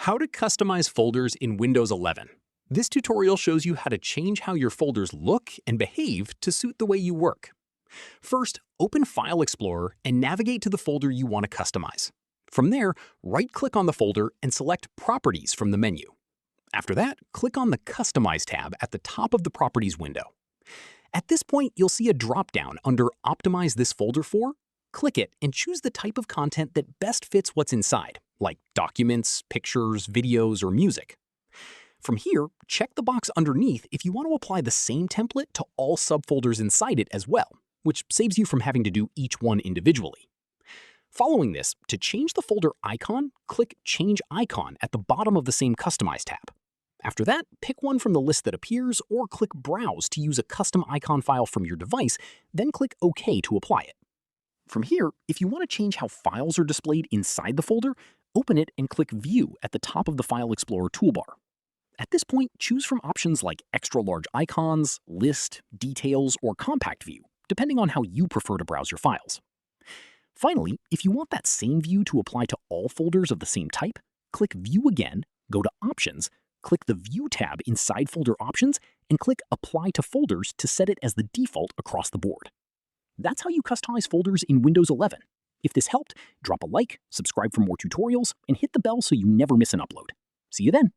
How to customize folders in Windows 11. This tutorial shows you how to change how your folders look and behave to suit the way you work. First, open File Explorer and navigate to the folder you want to customize. From there, right-click on the folder and select Properties from the menu. After that, click on the Customize tab at the top of the Properties window. At this point, you'll see a drop-down under Optimize this folder for. Click it and choose the type of content that best fits what's inside, like documents, pictures, videos, or music. From here, check the box underneath if you want to apply the same template to all subfolders inside it as well, which saves you from having to do each one individually. Following this, to change the folder icon, click Change Icon at the bottom of the same Customize tab. After that, pick one from the list that appears or click Browse to use a custom icon file from your device, then click OK to apply it. From here, if you want to change how files are displayed inside the folder, open it and click View at the top of the File Explorer toolbar. At this point, choose from options like extra large icons, list, details, or compact view, depending on how you prefer to browse your files. Finally, if you want that same view to apply to all folders of the same type, click View again, go to Options, click the View tab inside Folder Options, and click Apply to Folders to set it as the default across the board. That's how you customize folders in Windows 11. If this helped, drop a like, subscribe for more tutorials, and hit the bell so you never miss an upload. See you then!